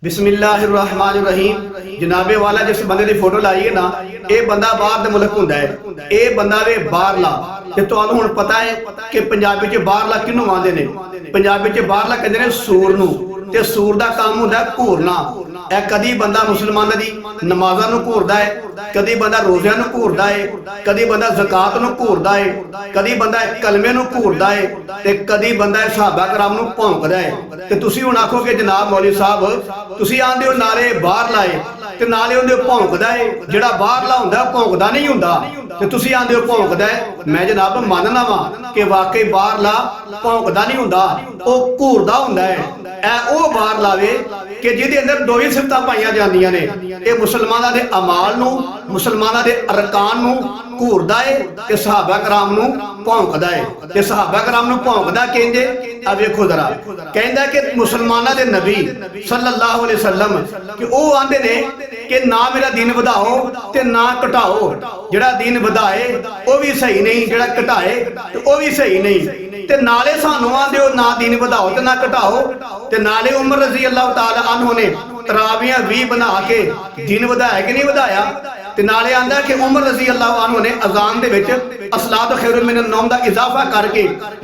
बिस्मिल्लाहिर्रहमानिर्रहीम। जनाबे वाला जिस बंदे की फोटो लाई है ना, ये बंदा बाहर दे मुल्क हुंदा है, ये बंदा वे बाहरला। ते तुहानू हुण पता है कि पंजाबी च बाहरला किनू आंदे ने? पंजाबी च बाहरला कहंदे ने सूर नू। ते सूर दा काम हुंदा घूरना। ए कदी बंदा मुसलमानां दी नमाज़ां नू घूरदा है, कदी बंदा रोज़ियां नू घूरदा है, कदी बंदा ज़कात नू घूरदा है, कदी बंदा कलमे नू घूरदा है, ते कदी बंदा सहाबा कराम नू भौंकदा है। ते तुसीं हुण आखोगे जनाब मौलवी साहब तुसीं आंदे हो नाले बाहर लाए ते नाले उहदे भौंकदा है। जिहड़ा बाहरला हुंदा भौंकदा नहीं हुंदा, ते तुसीं आंदे हो भौंकदा है। मैं जनाब मानना वा कि वाकई बाहरला भौंकदा नहीं हुंदा, ओह घूरदा हुंदा है। ए ओह बाहर लावे कि जिहदे अंदर दो ही सिफतां पाईयां जांदियां ने। ये मुसलमानां दे अमाल नू, मुसलमानां दे अरकान नू घूरदा है ते सहाबा कराम नू भौंकदा है। ते सहाबा कराम नू भौंकदा किंजे? आ वेखो जरा, कहंदा कि मुसलमानां दे नबी सल्लल्लाहु अलैहि वसल्लम कि ओह आंदे ने कि ना मेरा दिन वधाओ ते ना घटाओ। जिहड़ा दिन वधाए ओह भी सही नहीं, जिहड़ा घटाए ते ओह भी सही नहीं। ते नाले सानू आंदे हो ना दिन वधाओ ते ना घटाओ। ते नाले उमर रज़ी अल्लाह तआला अन्हु ने तरावियां 20 बना के दिन वधाया कि नहीं वधाया? ते नाले आंदा कि उमर रज़ी अल्लाह अन्हु ने अज़ान दे विच अस्सलातु खैरुम मिनन नौम दा इजाफा करके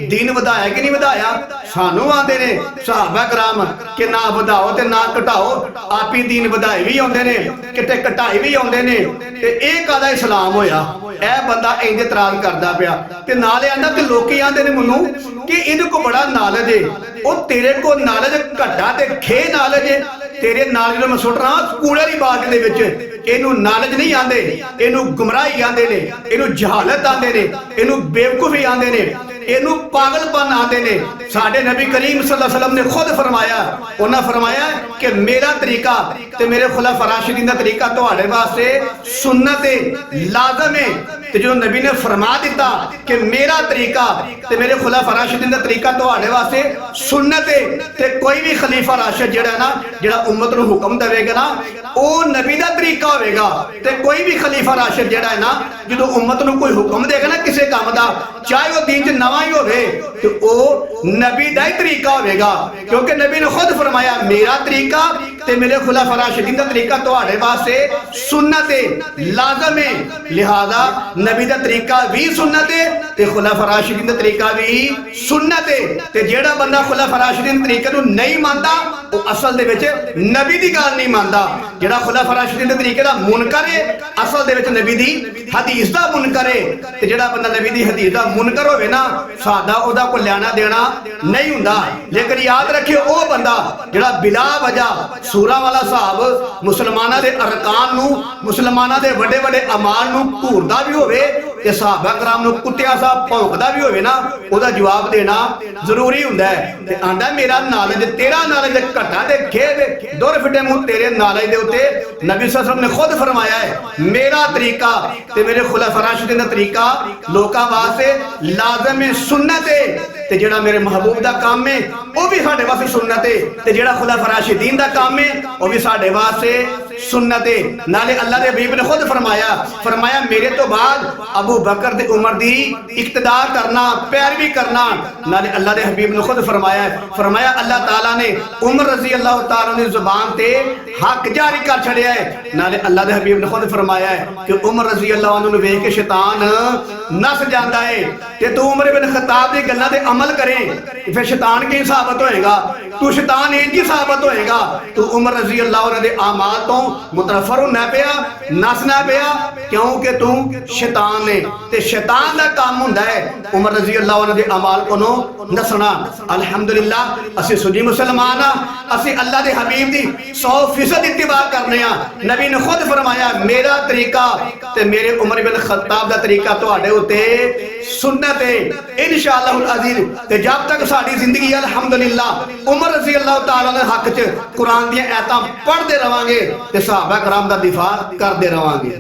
दिन वधाया कि नहीं वधाया? सानू आंदे ने सहाबा कराम कि ना वधाओ ते ना घटाओ, आप ही दिन वधाए भी आउंदे ने किते घटाए भी आउंदे ने। ते इह कादा इस्लाम होया? ए बंदा इंज इतराज करदा पिया। ते नाले आंदा कि लोकी आंदे ने मैनू कि इहदे को बड़ा नालेज है। ओ तेरे को नालेज घटा ते खे नालेज है। तेरे नालेज नूं मैं सुटना कूड़े दी बाल्टी दे विच। इनू नालेज नहीं आंदे, इनू गुमराही आंदे ने, इनू जहालत आंदे ने, इनू बेवकूफी आंदे ने, इनू पागलपन आंदे ने। साडे नबी करीम सल्लल्लाहु अलैहि वसल्लम ने खुद फरमाया, उन्हां फरमाया कि मेरा तरीका ते मेरे खुलाफा राशिदीन दा तरीका तुहाडे वास्ते सुन्नत है, लाज़म है। ते जो नबी ने फरमा दिता कि मेरा तरीका ते मेरे खुलाफा राशिदीन दा तरीका तुहाडे वास्ते सुन्नत है, ते कोई भी खलीफा राशिद जिहड़ा ना, जिहड़ा उम्मत नूं हुक्म देवेगा ना, ओह नबी दा तरीका होवेगा। ते कोई भी खलीफा राशिद जिहड़ा है ना, जो उम्मत नूं कोई हुक्म देगा ना किसी काम दा, चाहे वह दीन च नवां ही होवे, ते ओह नबी दा ही तरीका होवेगा। क्योंकि नबी ने खुद फरमाया मेरा तरीका ते मेरे खुलाफा राशिदीन दा तरीका तुहाडे वास्ते सुन्नत है, लाज़म है। लिहाजा नबी दा तरीका भी सुन्नत है ते खुलाफा राशिदीन दा तरीका भी सुन्नत है। ते जेड़ा बंदा खुलाफा राशिदीन दे तरीके नूं नहीं मानदा, ओह असल दे विच नबी दी गल नहीं मानदा। जेड़ा खुलाफा राशिदीन दे तरीके दा मुनकर है, असल दे विच नबी दी हदीस दा मुनकर है। ते जेड़ा बंदा नबी दी हदीस दा मुनकर होवे ना, साडा ओहदा कोई लेना देना नहीं हुंदा। लेकिन याद रखियो ओह बंदा जेड़ा बिला वजह सूरा वाला साहब मुसलमानां दे अरकान नूं, मुसलमानां दे वड्डे वड्डे अमाल नूं घूरदा भी होवे ते सहाबा कराम नूं कुत्तिया सा भौंकदा भी होवे ना, ओहदा जवाब देना जरूरी हुंदा है। ते आंदा मेरा नालेज तेरा नालेज घटा ते खेद दुर फिटे मुंह तेरे नालेज दे उत्ते। नबी सल्लल्लाहु अलैहि वसल्लम ने खुद फरमाया है मेरा तरीका ते मेरे खुलाफा राशिदीन दा तरीका लोकां वास्ते लाज़म है, सुन्नत है। ते जेड़ा मेरे महबूब दा काम है वह भी साडे वास्ते सुन्नत है, ते जेड़ा खुलाफा राशिदीन दा काम है वह भी साडे वास्ते सुन्नत है। नाले अल्लाह दे हबीब ने खुद फरमाया मेरे तो बाद अबू बकर ते उमर दी इक्तदा करना, पैरवी करना। नाले अल्लाह दे हबीब ने खुद फरमाया अल्लाह ताला ने उमर रज़ी अल्लाह ताला दी जुबान ते हक जारी कर छड़िया है। नाले अल्लाह दे हबीब ने खुद फरमाया है कि उमर रज़ी अल्लाह अन्हु नूं वेख के शैतान नस जांदा है। ते तू उमर इब्न खत्ताब दी गल्लां ते अमल करे फिर शैतान की साबित होएगा? तू शैतान इंज ही साबित होएगा। तू उमर रज़ी अल्लाह दे आमाल तो मुतनफर होना पिया, नसना पिया, क्योंकि तू शैतान है। ते शैतान दा काम हुंदा है उमर रज़ी अल्लाह दे अमाल कोलों नसना। अल्हम्दुलिल्लाह असीं सुन्नी मुसलमान आ, असीं अल्लाह दे हबीब दी 100% इत्तिबा करने आ। नबी ने खुद फरमाया मेरा तरीका ते मेरे उमर इब्न खत्ताब दा तरीका तुहाडे उत्ते सुन्नत है इंशाअल्लाहुल अज़ीज़। ते जब तक साडी जिंदगी अल्हम्दुलिल्लाह उमर रज़ी अल्लाह तआला दे हक च कुरान दी आयतां पढ़दे रवांगे ते सहाबा कराम दा दिफा करदे रवांगे।